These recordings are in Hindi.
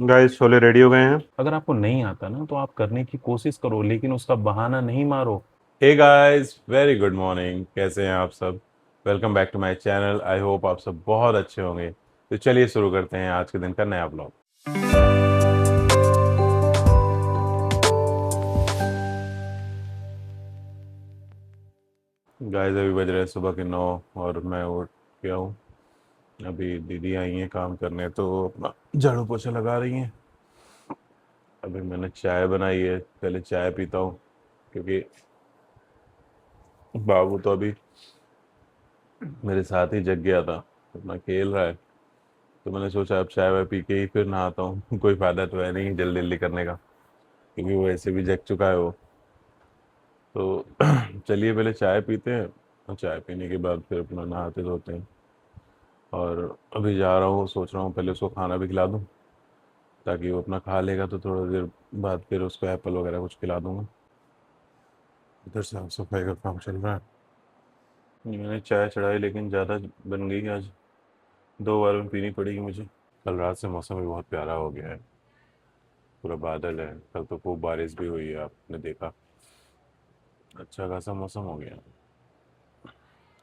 गाइस छोले रेडी हो गए हैं। अगर आपको नहीं आता ना तो आप करने की कोशिश करो, लेकिन उसका बहाना नहीं मारो। Hey guys, very good morning. कैसे हैं आप सब? Welcome back to my channel. I hope आप सब बहुत अच्छे होंगे। तो चलिए शुरू करते हैं आज के दिन का नया ब्लॉग। गाइस अभी बज रहे हैं सुबह के 9 और मैं उठ गया हूँ। अभी दीदी आई हैं काम करने तो अपना झाड़ू पोछा लगा रही हैं। अभी मैंने चाय बनाई है, पहले चाय पीता हूँ क्योंकि बाबू तो अभी मेरे साथ ही जग गया था, अपना खेल रहा है। तो मैंने सोचा अब चाय वाय पी के ही फिर नहाता हूँ। कोई फायदा तो है नहीं जल्दी जल्दी करने का, क्योंकि वो ऐसे भी जग चुका है वो। तो चलिए पहले चाय पीते हैं और चाय पीने के बाद फिर अपना नहाते धोते हैं। और अभी जा रहा हूँ, सोच रहा हूँ पहले उसको खाना भी खिला दूँ ताकि वो अपना खा लेगा, तो थोड़ी देर बाद फिर उसको एप्पल वगैरह कुछ खिला दूँगा। इधर साफ सफाई का काम चल रहा है। मैंने चाय चढ़ाई लेकिन ज़्यादा बन गई आज, 2 बार में पीनी पड़ेगी मुझे। कल रात से मौसम भी बहुत प्यारा हो गया है, पूरा बादल है। कल तो खूब बारिश भी हुई है, आपने देखा। अच्छा खासा मौसम हो गया।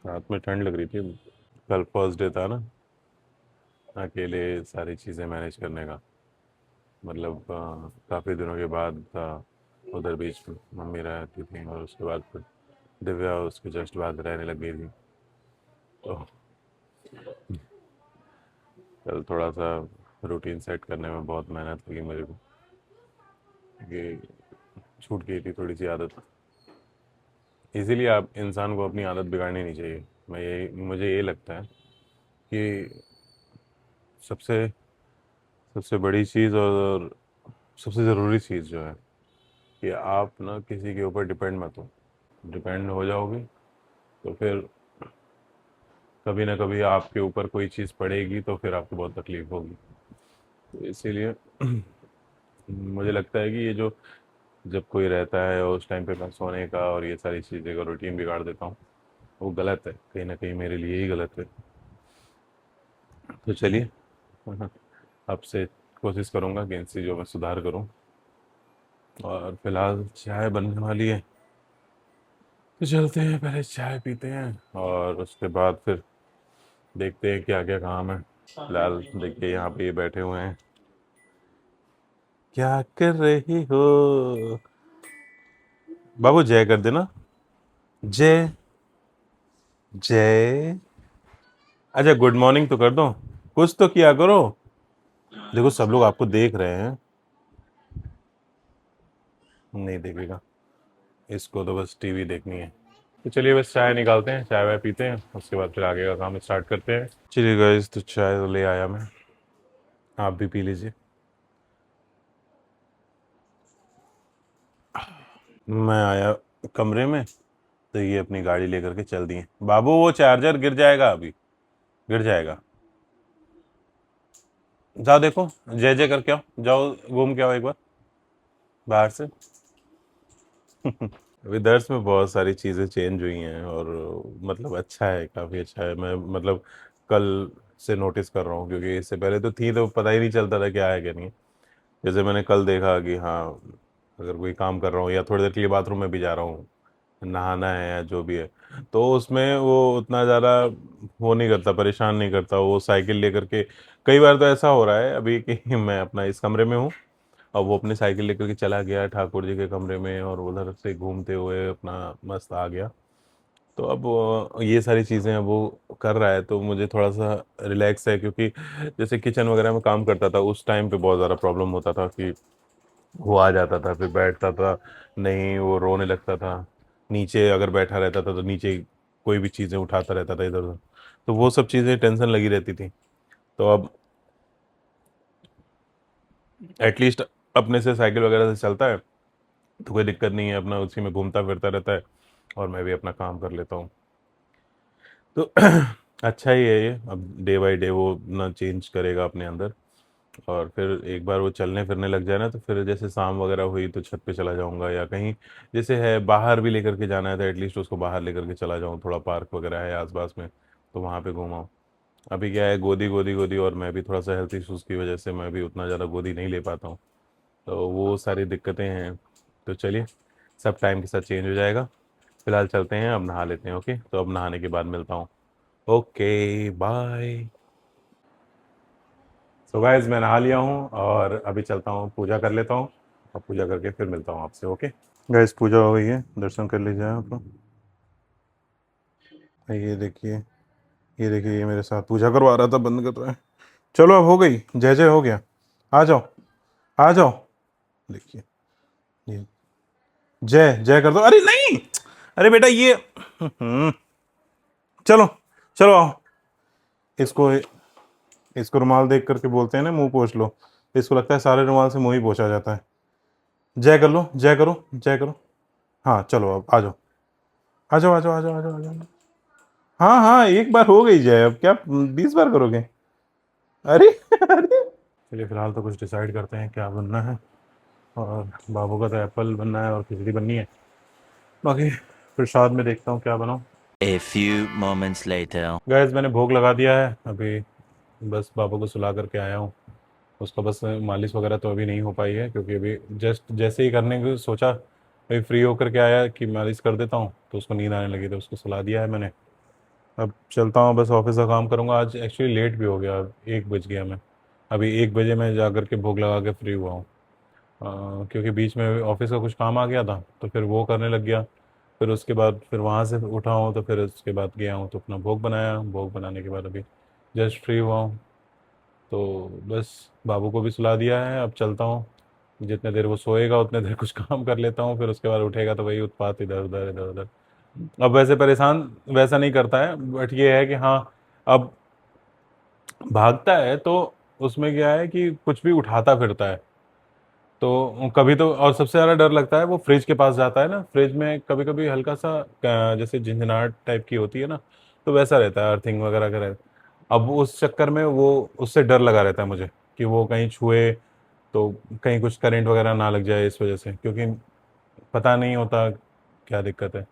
रात में ठंड लग रही थी। कल फर्स्ट डे था ना, अकेले सारी चीज़ें मैनेज करने का। मतलब काफ़ी दिनों के बाद उधर बीच में मम्मी रहती थी और उसके बाद फिर दिव्या उसके जस्ट बाद रहने लग गई थी। तो कल थोड़ा सा रूटीन सेट करने में बहुत मेहनत लगी मेरे को, क्योंकि छूट गई थी थोड़ी सी आदत। इसीलिए आप इंसान को अपनी आदत बिगाड़नी नहीं चाहिए। मुझे ये लगता है कि सबसे सबसे बड़ी चीज़ और सबसे ज़रूरी चीज़ जो है कि आप ना किसी के ऊपर डिपेंड मत हो। डिपेंड हो जाओगे तो फिर कभी ना कभी आपके ऊपर कोई चीज़ पड़ेगी तो फिर आपको बहुत तकलीफ होगी। तो इसीलिए मुझे लगता है कि ये जो जब कोई रहता है और उस टाइम पे मैं सोने का और ये सारी चीज़ें का रूटीन बिगाड़ देता हूँ, वो गलत है, कहीं ना कहीं मेरे लिए ही गलत है। तो चलिए अब से कोशिश करूँगा कि इन चीज़ों में सुधार करूँ। और फिलहाल चाय बनने वाली है, तो चलते हैं पहले चाय पीते हैं और उसके बाद फिर देखते हैं क्या क्या काम है। फिलहाल देखिए यहाँ पे ये बैठे हुए हैं। क्या कर रही हो? बाबू जय कर देना। जय जय। अच्छा गुड मॉर्निंग तो कर दो, कुछ तो किया करो। देखो सब लोग आपको देख रहे हैं। नहीं देखेगा, इसको तो बस टीवी देखनी है। तो चलिए बस चाय निकालते हैं, चाय वाय पीते हैं, उसके बाद फिर आगे का काम स्टार्ट करते हैं। चलिए गाइस, तो चाय तो ले आया मैं, आप भी पी लीजिए। मैं आया कमरे में तो ये अपनी गाड़ी लेकर के चल दिए। बाबू वो चार्जर गिर जाएगा, अभी गिर जाएगा। जाओ देखो, जय जय करके आओ, जाओ घूम के आओ एक बार बाहर से। अभी दर्स में बहुत सारी चीज़ें चेंज हुई हैं और मतलब अच्छा है, काफ़ी अच्छा है। मैं मतलब कल से नोटिस कर रहा हूँ, क्योंकि इससे पहले तो थी तो पता ही नहीं चलता था क्या है क्या नहीं है। जैसे मैंने कल देखा कि हाँ, अगर कोई काम कर रहा हूँ या थोड़ी देर के लिए बाथरूम में भी जा रहा हूँ, नहाना है या जो भी है, तो उसमें वो उतना ज़्यादा वो नहीं करता, परेशान नहीं करता। वो साइकिल लेकर के, कई बार तो ऐसा हो रहा है अभी कि मैं अपना इस कमरे में हूँ और वो अपनी साइकिल लेकर के चला गया ठाकुर जी के कमरे में और उधर से घूमते हुए अपना मस्त आ गया। तो अब ये सारी चीज़ें अब वो कर रहा है तो मुझे थोड़ा सा रिलैक्स है, क्योंकि जैसे किचन वगैरह में काम करता था उस टाइम पे बहुत ज़्यादा प्रॉब्लम होता था कि वो आ जाता था फिर बैठता था, नहीं वो रोने लगता था। नीचे अगर बैठा रहता था तो नीचे कोई भी चीज़ें उठाता रहता था इधर उधर, तो वो सब चीज़ें टेंशन लगी रहती थी। तो अब एटलीस्ट अपने से साइकिल वगैरह से चलता है तो कोई दिक्कत नहीं है, अपना उसी में घूमता फिरता रहता है और मैं भी अपना काम कर लेता हूँ। तो अच्छा ही है ये। अब डे बाय डे वो ना चेंज करेगा अपने अंदर, और फिर एक बार वो चलने फिरने लग जाए ना तो फिर जैसे शाम वगैरह हुई तो छत पे चला जाऊंगा, या कहीं जैसे है बाहर भी लेकर के जाना है तो एटलीस्ट उसको बाहर लेकर के चला जाऊँ, थोड़ा पार्क वगैरह है आसपास में तो वहाँ पे घूमाऊँ। अभी क्या है, गोदी गोदी गोदी, और मैं भी थोड़ा सा हेल्थ इश्यूज़ की वजह से मैं भी उतना ज़्यादा गोदी नहीं ले पाता हूँ, तो वो सारी दिक्कतें हैं। तो चलिए, सब टाइम के साथ चेंज हो जाएगा। फिलहाल चलते हैं, अब नहा लेते हैं। ओके, तो अब नहाने के बाद मिलता हूँ। Okay bye. सो गाइस, मैं नहा लिया हूँ और अभी चलता हूँ, पूजा कर लेता हूँ, और पूजा करके फिर मिलता हूँ आपसे। ओके गाइस, पूजा हो गई है, दर्शन कर लीजिए आप। ये देखिए, ये देखिए, ये मेरे साथ पूजा करवा रहा था, बंद कर रहा है। चलो, अब हो गई, जय जय हो गया। आ जाओ, आ जाओ। देखिए, ये जय जय कर दो। अरे नहीं, अरे बेटा ये चलो, चलो आओ। इसको इसको रुमाल देख करके बोलते हैं ना, मुंह पोछ लो। इसको लगता है सारे रुमाल से मुंह ही पोछा जाता है। जय कर लो, जय करो, जय करो। हाँ चलो, अब आ जाओ, आ जाओ, आ जाओ, आ जाओ, आ जाओ, आ जाओ। हाँ हाँ, एक बार हो गई जय, अब क्या 20 बार करोगे? अरे अरे, चलिए फिलहाल तो कुछ डिसाइड करते हैं क्या बनना है। और बाबू का तो एप्पल बनना है और खिचड़ी बननी है, बाकी प्रसाद में देखता हूँ क्या बनाऊँ। A few moments later. Gas मैंने भोग लगा दिया है अभी, बस बाबू को सुला करके आया हूँ। उसका बस मालिश वगैरह तो अभी नहीं हो पाई है, क्योंकि अभी जस्ट जैसे ही करने की सोचा, अभी फ्री होकर के आया कि मालिश कर देता हूँ, तो उसको नींद आने लगी, तो उसको सुला दिया है मैंने। अब चलता हूँ, बस ऑफिस का काम करूँगा। आज एक्चुअली लेट भी हो गया, 1 बज गया। मैं अभी 1 बजे मैं जा कर के भोग लगा के फ्री हुआ हूँ, क्योंकि बीच में ऑफिस का कुछ काम आ गया था, तो फिर वो करने लग गया। फिर उसके बाद फिर वहाँ से उठा हूँ, तो फिर उसके बाद गया हूँ तो अपना भोग बनाया। भोग बनाने के बाद अभी जस्ट फ्री हुआ हूँ, तो बस बाबू को भी सुला दिया है। अब चलता हूँ, जितने देर वो सोएगा उतने देर कुछ काम कर लेता हूँ, फिर उसके बाद उठेगा तो वही उत्पात, इधर उधर इधर उधर। अब वैसे परेशान वैसा नहीं करता है, बट ये है कि हाँ, अब भागता है तो उसमें क्या है कि कुछ भी उठाता फिरता है। तो कभी तो, और सबसे ज़्यादा डर लगता है वो फ्रिज के पास जाता है ना, फ्रिज में कभी कभी हल्का सा जैसे झंझनाहट टाइप की होती है ना, तो वैसा रहता है, अर्थिंग वगैरह का रहता है। अब उस चक्कर में वो, उससे डर लगा रहता है मुझे कि वो कहीं छुए तो कहीं कुछ करंट वगैरह ना लग जाए, इस वजह से, क्योंकि पता नहीं होता क्या दिक्कत है,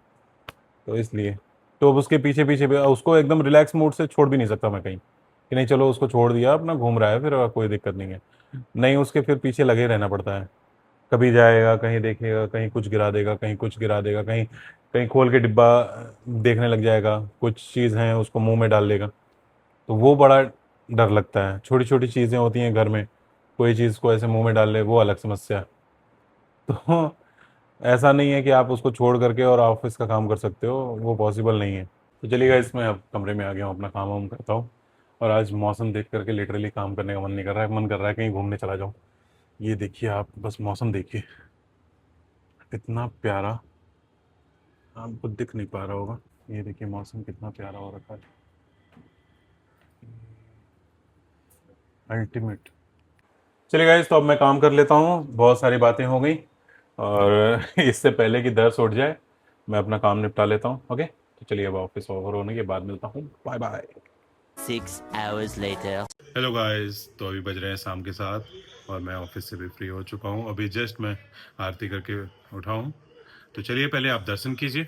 तो इसलिए। तो अब उसके पीछे पीछे भी, उसको एकदम रिलैक्स मूड से छोड़ भी नहीं सकता मैं कहीं, कि नहीं चलो उसको छोड़ दिया, अपना घूम रहा है, फिर कोई दिक्कत नहीं है। नहीं, उसके फिर पीछे लगे रहना पड़ता है। कभी जाएगा, कहीं देखेगा, कहीं कुछ गिरा देगा, कहीं कुछ गिरा देगा, कहीं कहीं खोल के डिब्बा देखने लग जाएगा, कुछ चीज़ है उसको मुंह में डाल लेगा। तो वो बड़ा डर लगता है। छोटी छोटी चीज़ें होती हैं घर में, कोई चीज़ को ऐसे मुंह में डाल ले, वो अलग समस्या। तो ऐसा नहीं है कि आप उसको छोड़ करके और ऑफिस का काम कर सकते हो, वो पॉसिबल नहीं है। तो चलिएगा, इसमें अब कमरे में आ गया हूँ, अपना काम वाम करता हूँ। और आज मौसम देख करके लिटरली काम करने का मन नहीं कर रहा है, मन कर रहा है कहीं घूमने चला जाऊँ। ये देखिए आप, बस मौसम देखिए, कितना प्यारा। आपको दिख नहीं पा रहा होगा, ये देखिए मौसम कितना प्यारा हो रखा है, अल्टीमेट। चलिए गाइस, तो अब मैं काम कर लेता हूँ, बहुत सारी बातें हो गई, और इससे पहले कि दर्द उठ जाए, मैं अपना काम निपटा लेता हूँ। ओके, तो चलिए, अब ऑफिस ओवर होने के बाद मिलता हूँ। Bye bye. 6 hours later. Hello guys, तो अभी बज रहे हैं शाम के 7, और मैं ऑफिस से भी फ्री हो चुका हूँ। अभी जस्ट मैं आरती करके उठा हूँ, तो चलिए पहले आप दर्शन कीजिए।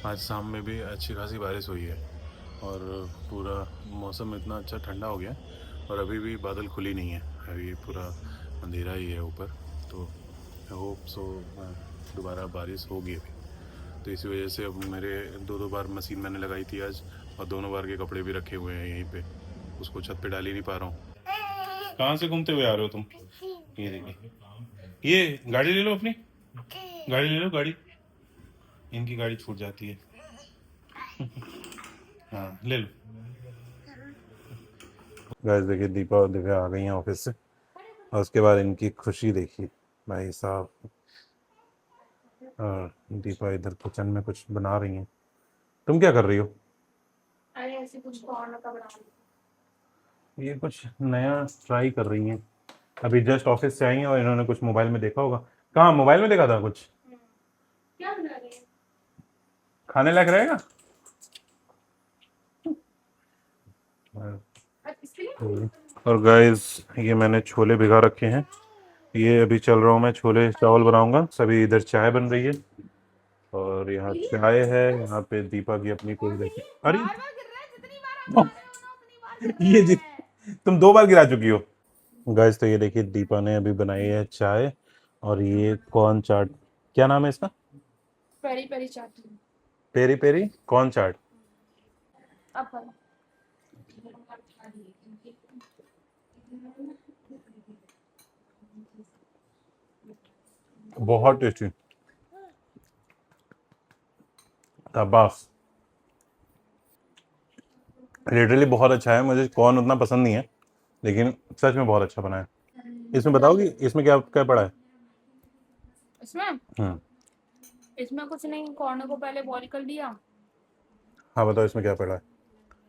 आज शाम में भी अच्छी खासी बारिश हुई है, और पूरा मौसम इतना अच्छा ठंडा हो गया है, और अभी भी बादल खुली नहीं है, अभी पूरा अंधेरा ही है ऊपर। तो आई होप सो दोबारा बारिश होगी अभी। तो इसी वजह से अब मेरे 2 बार मशीन मैंने लगाई थी आज, और दोनों बार के कपड़े भी रखे हुए हैं यहीं पे, उसको छत पे डाल ही नहीं पा रहा हूँ। कहाँ से घूमते हुए आ रहे हो तुम? ये देखिए, ये गाड़ी ले लो अपनी, गाड़ी ले लो, गाड़ी, इनकी गाड़ी छूट जाती है। हाँ ले लो। गाइस देखिए, दीपा और दिव्या आ गई हैं ऑफिस से, और उसके बाद इनकी खुशी देखिए भाई साहब। दीपा इधर किचन में कुछ बना रही हैं। तुम क्या कर रही हो? अरे ऐसे कुछ कॉर्न का बना ली। ये कुछ नया ट्राई कर रही हैं। अभी जस्ट ऑफिस से आई हैं, और इन्होंने कुछ मोबाइल में देखा होगा। कहाँ मोबाइल में देखा था कुछ? क्या बना रही है? खाने लायक रहेगा? इसके लिए और गाइस, ये मैंने छोले भिगा रखे हैं, ये अभी चल रहा हूँ, मैं छोले चावल बनाऊंगा। सभी इधर चाय बन रही है, और यहाँ चाय है, यहाँ पे दीपा की अपनी कोई देखी। अरे बार बार गिर रहा है, जितनी बार आप जा रहे हो ना उतनी बार गिर ये रहा जी, है। तुम 2 बार गिरा चुकी हो। गाइस तो ये देखिए दीपा ने अभी बनाई है चाय, और ये कॉर्न चाट, क्या नाम है इसका? पेरी पेरी चाट। पेरी पेरी कॉर्न चाट। अब करो। बहुत टेस्टी, शाबाश। लिटरली बहुत अच्छा है। मुझे कॉर्न उतना पसंद नहीं है, लेकिन सच में बहुत अच्छा बना है। इसमें बताओगी इसमें क्या क्या पड़ा है? इसमें हम्म। इसमें कुछ नहीं, कॉर्न को पहले बॉईल कर लिया। हाँ बताओ इसमें क्या पड़ा है?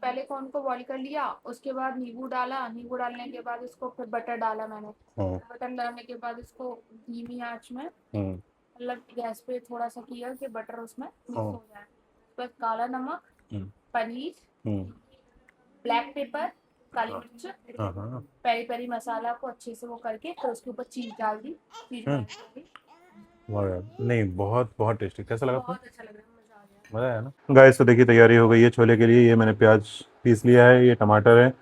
पहले कॉर्न को बॉईल कर लिया, उसके बाद नींबू डाला, नींबू डालने के बाद इसको फिर बटर डाला मैंने। हम्म। बटर डालने के बाद इसको धीमी आंच में, हम्म। मतलब गैस पे थोड़ा सा किया कि बटर उसमें मिक्स हाँ। हो जाए। उसके बाद काला नमक, हम्म। पनीर, हम्म। ब्लैक पेपर, काली हाँ। मिर्च, हाँ हाँ। पेरी पेरी मसाला को अच्छे से वो करके फिर उसके ऊपर चीज डाल दी। चीज हम्म। वाह यार, नहीं बहुत बहुत टेस्टी। कैसा लगा आपको? बहुत अच्छा लग रहा है, मजा आ गया। मज़ा आया ना? गाइस तो देखिए तैयारी हो गई है छोले के लिए। ये मैंने प्याज पीस लिया है, ये टमाटर है,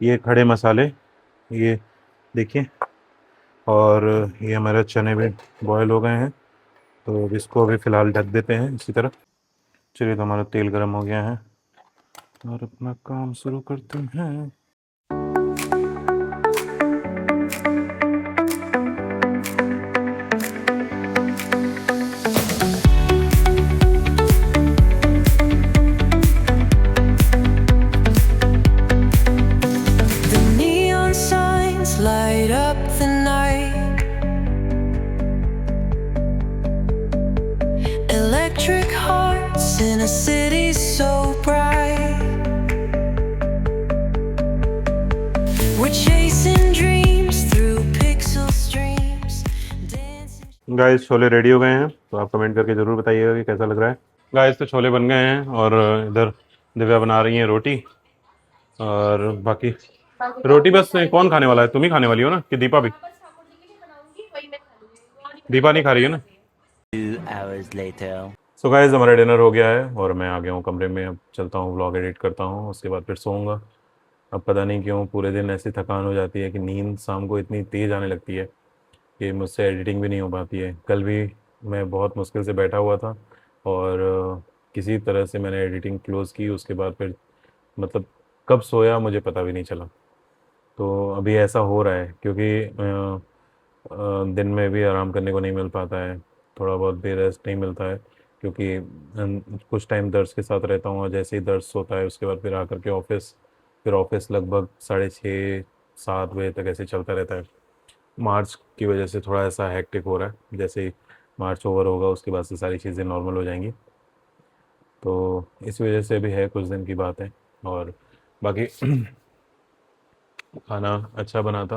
ये खड़े मसाले, ये देखिए, और ये हमारे चने भी बॉयल हो गए हैं। तो अब इसको अभी फ़िलहाल ढक देते हैं इसी तरह। चलिए, तो हमारा तेल गर्म हो गया है और अपना काम शुरू करते हैं। The neon signs light up the night. Electric hearts in a city so bright. We're chasing dreams through pixel streams, dancing. Guys chole ready हो गए हैं, तो आप कमेंट करके ज़रूर बताइएगा कि कैसा लग रहा है। गाइस तो छोले बन गए हैं, और इधर दिव्या बना रही हैं रोटी, और बाकी रोटी बस कौन खाने वाला है? तुम ही खाने वाली हो ना, कि दीपा भी? बस ठाकुर जी के लिए बनाऊंगी, वही मैं खा लूंगी। दीपा नहीं खा रही है ना? 2 hours later. सो गाइस हमारा डिनर हो गया है, और मैं आ गया हूँ कमरे में। अब चलता हूँ, व्लॉग एडिट करता हूँ, उसके बाद फिर सोऊंगा। अब पता नहीं क्यों पूरे दिन ऐसी थकान हो जाती है कि नींद शाम को इतनी तेज़ आने लगती है कि मुझसे एडिटिंग भी नहीं हो पाती है। कल भी मैं बहुत मुश्किल से बैठा हुआ था, और किसी तरह से मैंने एडिटिंग क्लोज़ की। उसके बाद फिर मतलब कब सोया मुझे पता भी नहीं चला। तो अभी ऐसा हो रहा है क्योंकि दिन में भी आराम करने को नहीं मिल पाता है, थोड़ा बहुत भी रेस्ट नहीं मिलता है, क्योंकि कुछ टाइम दर्स के साथ रहता हूँ, और जैसे ही दर्स होता है उसके बाद फिर आकर के ऑफिस, फिर ऑफिस लगभग 6:30-7 बजे तक ऐसे चलता रहता है। मार्च की वजह से थोड़ा ऐसा हेक्टिक हो रहा है। जैसे ही मार्च ओवर होगा उसके बाद से सारी चीज़ें नॉर्मल हो जाएंगी। तो इस वजह से भी है, कुछ दिन की बात है। और बाकी खाना अच्छा बना था,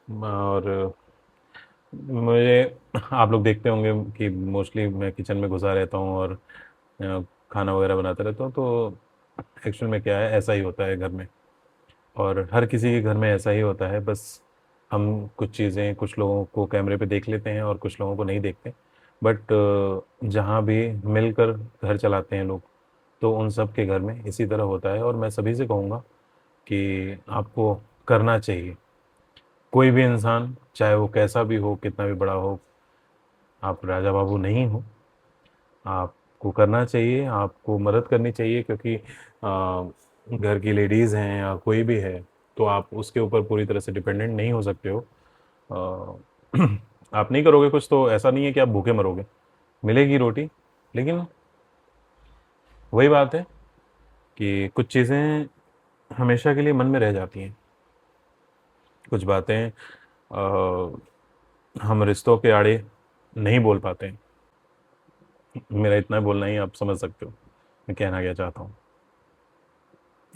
और मुझे, आप लोग देखते होंगे कि मोस्टली मैं किचन में घुसा रहता हूँ और खाना वगैरह बनाता रहता हूँ। तो एक्चुअल में क्या है, ऐसा ही होता है घर में, और हर किसी के घर में ऐसा ही होता है। बस हम कुछ चीज़ें कुछ लोगों को कैमरे पे देख लेते हैं और कुछ लोगों को नहीं देखते। बट जहाँ भी मिलकर घर चलाते हैं लोग, तो उन सब के घर में इसी तरह होता है। और मैं सभी से कहूँगा कि आपको करना चाहिए। कोई भी इंसान, चाहे वो कैसा भी हो, कितना भी बड़ा हो, आप राजा बाबू नहीं हो, आपको करना चाहिए, आपको मदद करनी चाहिए, क्योंकि घर की लेडीज़ हैं या कोई भी है, तो आप उसके ऊपर पूरी तरह से डिपेंडेंट नहीं हो सकते हो। आप नहीं करोगे कुछ तो ऐसा नहीं है कि आप भूखे मरोगे, मिलेगी रोटी। लेकिन वही बात है कि कुछ चीज़ें हमेशा के लिए मन में रह जाती हैं। कुछ बातें हम रिश्तों के आड़े नहीं बोल पाते हैं। मेरा इतना बोलना ही आप समझ सकते हो मैं कहना क्या चाहता हूँ।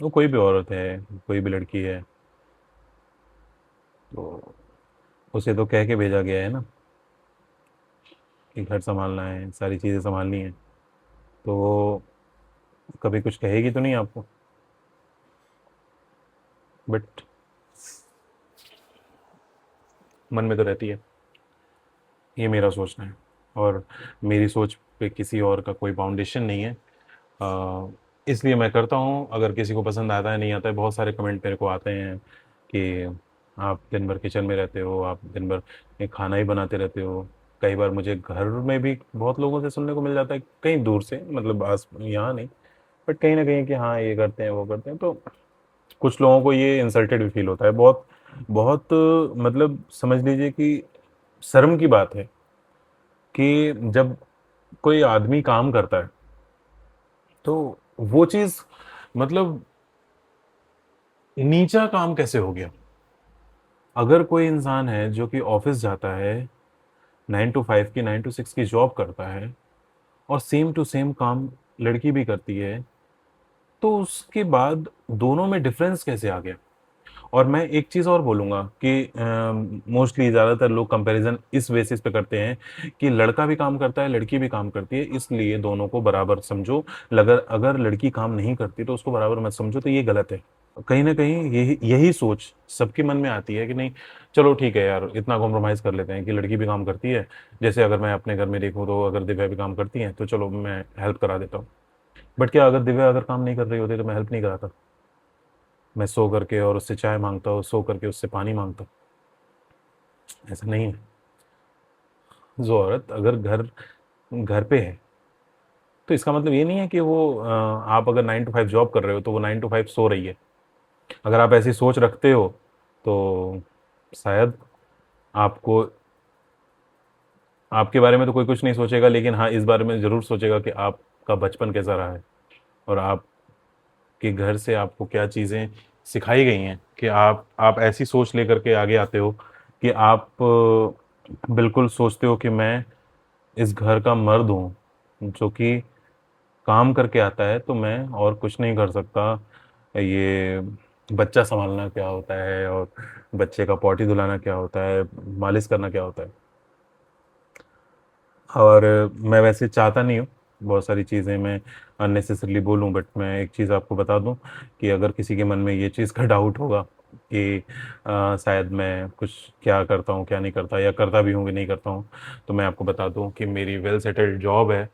वो कोई भी औरत है, कोई भी लड़की है, तो उसे तो कह के भेजा गया है ना कि घर संभालना है, सारी चीज़ें संभालनी है। तो वो कभी कुछ कहेगी तो नहीं आपको, बट मन में तो रहती है। ये मेरा सोचना है, और मेरी सोच पे किसी और का कोई फाउंडेशन नहीं है। इसलिए मैं करता हूँ। अगर किसी को पसंद आता है नहीं आता है, बहुत सारे कमेंट मेरे को आते हैं कि आप दिन भर किचन में रहते हो, आप दिन भर ये खाना ही बनाते रहते हो। कई बार मुझे घर में भी बहुत लोगों से सुनने को मिल जाता है, कहीं दूर से, मतलब आस यहाँ नहीं, बट कहीं ना कहीं कि हाँ ये करते हैं वो करते हैं। तो कुछ लोगों को ये इंसल्टेड भी फील होता है। बहुत बहुत मतलब समझ लीजिए कि शर्म की बात है कि जब कोई आदमी काम करता है तो वो चीज़, मतलब नीचा काम कैसे हो गया। अगर कोई इंसान है जो कि ऑफिस जाता है, 9 to 5 की 9 to 6 की जॉब करता है, और सेम टू सेम काम लड़की भी करती है, तो उसके बाद दोनों में डिफरेंस कैसे आ गया। और मैं एक चीज़ और बोलूँगा कि मोस्टली ज़्यादातर लोग कंपैरिजन इस बेसिस पे करते हैं कि लड़का भी काम करता है, लड़की भी काम करती है, इसलिए दोनों को बराबर समझो। अगर अगर लड़की काम नहीं करती तो उसको बराबर मत समझो, तो ये गलत है। कहीं न कहीं यही यही सोच सबके मन में आती है कि नहीं, चलो ठीक है यार, इतना कॉम्प्रोमाइज़ कर लेते हैं कि लड़की भी काम करती है। जैसे अगर मैं अपने घर में देखूँ तो अगर दिव्या भी काम करती हैं, तो चलो मैं हेल्प करा देता हूँ। बट क्या अगर दिव्या अगर काम नहीं कर रही होती तो मैं हेल्प नहीं कराता? मैं सो करके और उससे चाय माँगता हूँ, सो करके उससे पानी माँगता हूँ। ऐसा नहीं है। जो औरत अगर घर घर पे है, तो इसका मतलब ये नहीं है कि वो आप अगर 9 to 5 जॉब कर रहे हो, तो वो 9 to 5 सो रही है। अगर आप ऐसी सोच रखते हो, तो शायद आपको आपके बारे में तो कोई कुछ नहीं सोचेगा, लेकिन हाँ, इस बारे में ज़रूर सोचेगा कि आपका बचपन कैसा रहा है और आपके घर से आपको क्या चीज़ें सिखाई गई हैं कि आप ऐसी सोच लेकर के आगे आते हो कि आप बिल्कुल सोचते हो कि मैं इस घर का मर्द हूँ, जो कि काम करके आता है, तो मैं और कुछ नहीं कर सकता। ये बच्चा सँभालना क्या होता है और बच्चे का पॉटी धुलाना क्या होता है, मालिश करना क्या होता है। और मैं वैसे चाहता नहीं हूँ बहुत सारी चीज़ें मैं अननेसेसरीली बोलूँ, बट मैं एक चीज़ आपको बता दूँ कि अगर किसी के मन में ये चीज़ का डाउट होगा कि शायद मैं कुछ क्या करता हूँ, क्या नहीं करता, या करता भी हूँ कि नहीं करता हूँ, तो मैं आपको बता दूँ कि मेरी वेल सेटल्ड जॉब है,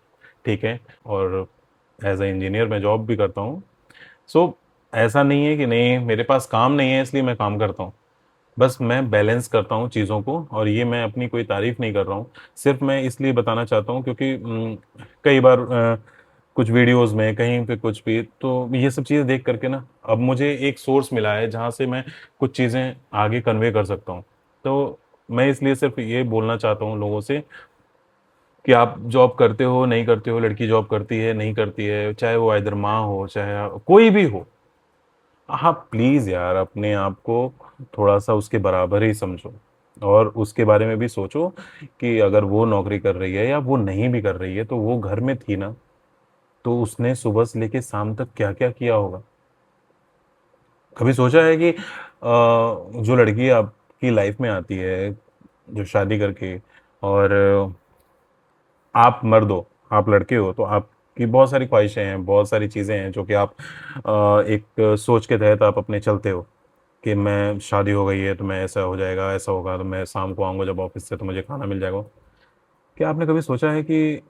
ठीक है? और एज़ अ इंजीनियर मैं जॉब भी करता हूँ। सो ऐसा नहीं है कि नहीं मेरे पास काम नहीं है इसलिए मैं काम करता हूँ। बस मैं बैलेंस करता हूँ चीज़ों को, और ये मैं अपनी कोई तारीफ़ नहीं कर रहा हूँ। सिर्फ़ मैं इसलिए बताना चाहता हूँ क्योंकि कई बार कुछ वीडियोज़ में कहीं पे कुछ भी, तो ये सब चीज़ें देख कर के ना अब मुझे एक सोर्स मिला है जहाँ से मैं कुछ चीज़ें आगे कन्वे कर सकता हूँ। तो मैं इसलिए सिर्फ़ ये बोलना चाहता हूँ लोगों से कि आप जॉब करते हो, नहीं करते हो, लड़की जॉब करती है, नहीं करती है, चाहे वो आइदर माँ हो, चाहे कोई भी हो। हाँ, प्लीज़ यार अपने आप को थोड़ा-सा उसके बराबर ही समझो, और उसके बारे में भी सोचो कि अगर वो नौकरी कर रही है या वो नहीं भी कर रही है, तो वो घर में थी ना, तो उसने सुबह से लेके शाम तक क्या-क्या किया होगा? कभी सोचा है कि जो लड़की आपकी लाइफ़ में आती है, जो शादी करके, और आप मर्द हो, आप लड़के हो, तो आपकी बहुत सारी ख्वाहिशें हैं, बहुत सारी चीज़ें हैं जो कि आप एक सोच के तहत आप अपने चलते हो कि मैं शादी हो गई है तो मैं ऐसा हो जाएगा, ऐसा होगा तो मैं शाम को आऊँगा जब ऑफ़िस से तो मुझे खाना मिल जाएगा। क्या आपने कभी सोचा है कि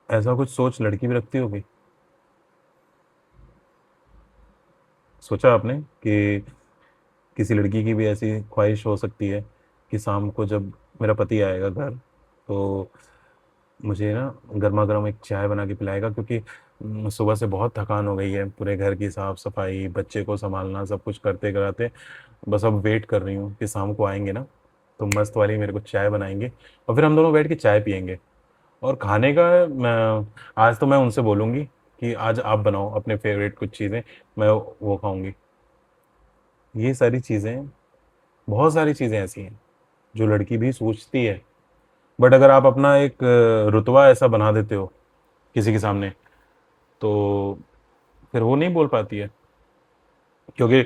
ऐसा कुछ सोच लड़की भी रखती होगी? सोचा आपने कि किसी लड़की की भी ऐसी ख्वाहिश हो सकती है कि शाम को जब मेरा पति आएगा घर, तो मुझे ना गरमा-गरम एक चाय बना के पिलाएगा, क्योंकि सुबह से बहुत थकान हो गई है, पूरे घर की साफ-सफाई, बच्चे को सँभालना, सब कुछ करते-कराते बस अब वेट कर रही हूँ कि शाम को आएँगे ना, तो मस्त वाली मेरे को चाय बनाएँगे और फिर हम दोनों बैठ के चाय पिएँगे। और खाने का मैं आज तो मैं उनसे बोलूँगी कि आज आप बनाओ अपने फ़ेवरेट कुछ चीज़ें, मैं वो खाऊँगी। ये सारी चीज़ें, बहुत सारी चीज़ें ऐसी हैं, जो लड़की भी सोचती है। बट अगर आप अपना एक रुतबा ऐसा बना देते हो किसी के सामने, तो फिर वो नहीं बोल पाती है, क्योंकि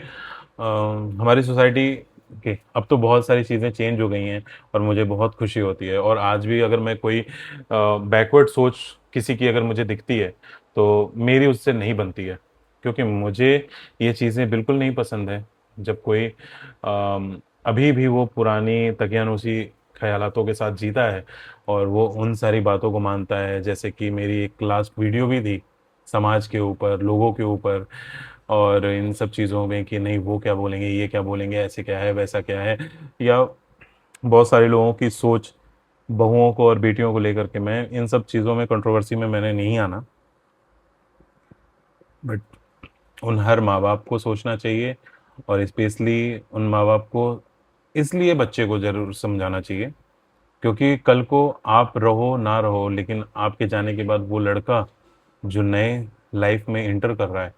हमारी सोसाइटी के अब तो बहुत सारी चीज़ें चेंज हो गई हैं, और मुझे बहुत खुशी होती है। और आज भी अगर मैं कोई बैकवर्ड सोच किसी की अगर मुझे दिखती है, तो मेरी उससे नहीं बनती है, क्योंकि मुझे ये चीज़ें बिल्कुल नहीं पसंद है जब कोई अभी भी वो पुरानी तकियानुसी ख्यालातों के साथ जीता है और वो उन सारी बातों को मानता है, जैसे कि मेरी एक लास्ट वीडियो भी थी समाज के ऊपर, लोगों के ऊपर और इन सब चीज़ों में कि नहीं वो क्या बोलेंगे, ये क्या बोलेंगे, ऐसे क्या है, वैसा क्या है, या बहुत सारे लोगों की सोच बहुओं को और बेटियों को लेकर के, मैं इन सब चीज़ों में कंट्रोवर्सी में मैंने नहीं आना, बट उन हर माँ बाप को सोचना चाहिए और स्पेशली उन माँ बाप को इसलिए बच्चे को ज़रूर समझाना चाहिए क्योंकि कल को आप रहो ना रहो, लेकिन आपके जाने के बाद वो लड़का जो नए लाइफ में इंटर कर रहा है,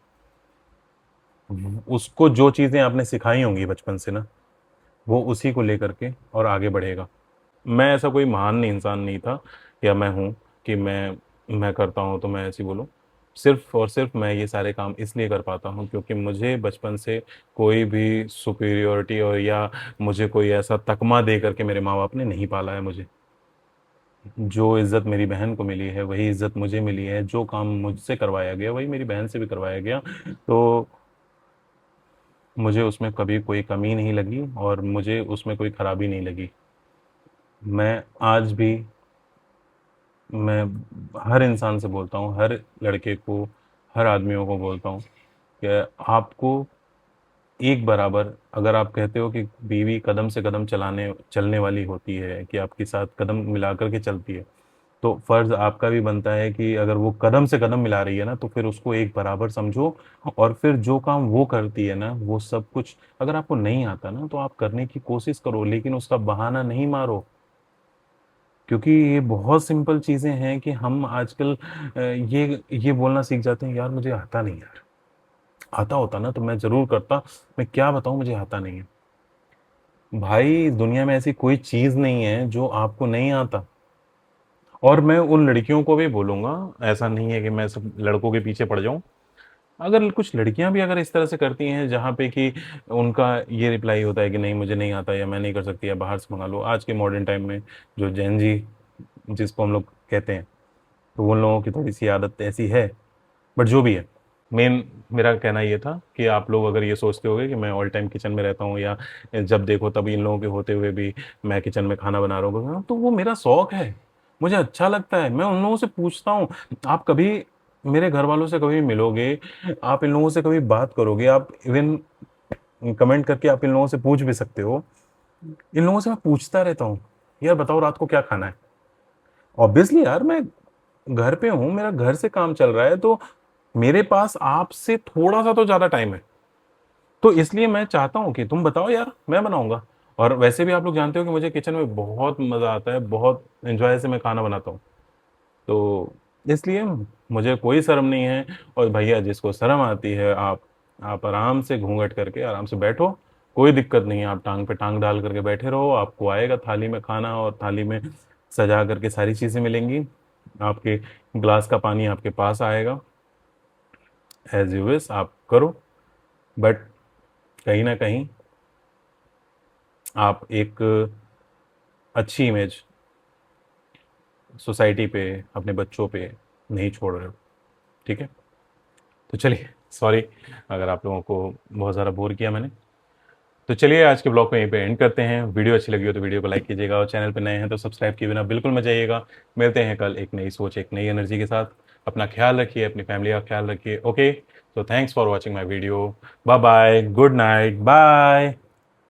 उसको जो चीज़ें आपने सिखाई होंगी बचपन से ना, वो उसी को लेकर के और आगे बढ़ेगा। मैं ऐसा कोई महान इंसान नहीं था या मैं हूँ कि मैं करता हूँ तो मैं ऐसे ही बोलूँ। सिर्फ़ और सिर्फ मैं ये सारे काम इसलिए कर पाता हूँ क्योंकि मुझे बचपन से कोई भी सुपीरियॉरिटी और या मुझे कोई ऐसा तकमा दे करके मेरे माँ-बाप ने नहीं पाला है मुझे। जो इज़्ज़त मेरी बहन को मिली है, वही इज़्ज़त मुझे मिली है। जो काम मुझसे करवाया गया, वही मेरी बहन से भी करवाया गया। तो मुझे उसमें कभी कोई कमी नहीं लगी और मुझे उसमें कोई खराबी नहीं लगी। मैं आज भी मैं हर इंसान से बोलता हूँ, हर लड़के को, हर आदमियों को बोलता हूँ कि आपको एक बराबर, अगर आप कहते हो कि बीवी कदम से कदम चलने वाली होती है, कि आपके साथ कदम मिला कर के चलती है, तो फ़र्ज़ आपका भी बनता है कि अगर वो कदम से कदम मिला रही है ना, तो फिर उसको एक बराबर समझो और फिर जो काम वो करती है ना, वो सब कुछ अगर आपको नहीं आता ना, तो आप करने की कोशिश करो, लेकिन उसका बहाना नहीं मारो। क्योंकि ये बहुत सिंपल चीज़ें हैं कि हम आजकल ये बोलना सीख जाते हैं, यार मुझे आता नहीं यार, आता होता ना तो मैं ज़रूर करता, मैं क्या बताऊँ मुझे आता नहीं है। भाई दुनिया में ऐसी कोई चीज़ नहीं है जो आपको नहीं आता। और मैं उन लड़कियों को भी बोलूँगा, ऐसा नहीं है कि मैं सब लड़कों के पीछे पड़ जाऊँ। अगर कुछ लड़कियाँ भी अगर इस तरह से करती हैं जहाँ पे कि उनका ये रिप्लाई होता है कि नहीं मुझे नहीं आता या मैं नहीं कर सकती या बाहर से मँगा लो। आज के मॉडर्न टाइम में जो जेन ज़ी जिसको हम लोग कहते हैं, तो उन लोगों की थोड़ी-सी आदत ऐसी है, बट जो भी है, मेन मेरा कहना ये था कि आप लोग अगर ये सोचते होगे कि मैं ऑल टाइम किचन में रहता हूँ या जब देखो तब इन लोगों के होते हुए भी मैं किचन में खाना बना रहा हूँ, तो वो मेरा शौक है, मुझे अच्छा लगता है। मैं उन लोगों से पूछता हूँ, आप कभी मेरे घरवालों से कभी मिलोगे, आप इन लोगों से कभी बात करोगे, आप इवन कमेंट करके आप इन लोगों से पूछ भी सकते हो। इन लोगों से मैं पूछता रहता हूँ, यार बताओ रात को क्या खाना है? ऑब्वियसली यार मैं घर पे हूँ, मेरा घर से काम चल रहा है, तो मेरे पास आपसे थोड़ा-सा तो ज़्यादा टाइम है। तो इसलिए मैं चाहता हूँ कि तुम बताओ यार, मैं बनाऊँगा। और वैसे भी आप लोग जानते हो कि मुझे किचन में बहुत मज़ा आता है, बहुत एन्जॉय से मैं खाना बनाता हूँ। तो इसलिए मुझे कोई शर्म नहीं है और भैया जिसको शर्म आती है, आप आराम से घूँघट करके आराम से बैठो, कोई दिक्कत नहीं है। आप टाँग पे टाँग डाल करके बैठे रहो, आपको आएगा थाली में खाना और थाली में सजा करके सारी चीज़ें मिलेंगी। आपके ग्लास का पानी आपके पास आएगा। एज़ यू विश आप करो, बट कहीं न कहीं आप एक अच्छी इमेज सोसाइटी पे, अपने बच्चों पे नहीं छोड़ रहे हो, ठीक है? तो चलिए, सॉरी अगर आप लोगों को बहुत ज़्यादा बोर किया मैंने। तो चलिए आज के ब्लॉग को यहीं पे एंड करते हैं। वीडियो अच्छी लगी हो तो वीडियो को लाइक कीजिएगा और चैनल पे नए हैं तो सब्सक्राइब किए बिना बिल्कुल मत जाइएगा। मिलते हैं कल एक नई सोच, एक नई एनर्जी के साथ। अपना ख्याल रखिए, अपनी फैमिली का ख्याल रखिए। ओके, तो thanks for watching my video. Bye bye, good night, bye.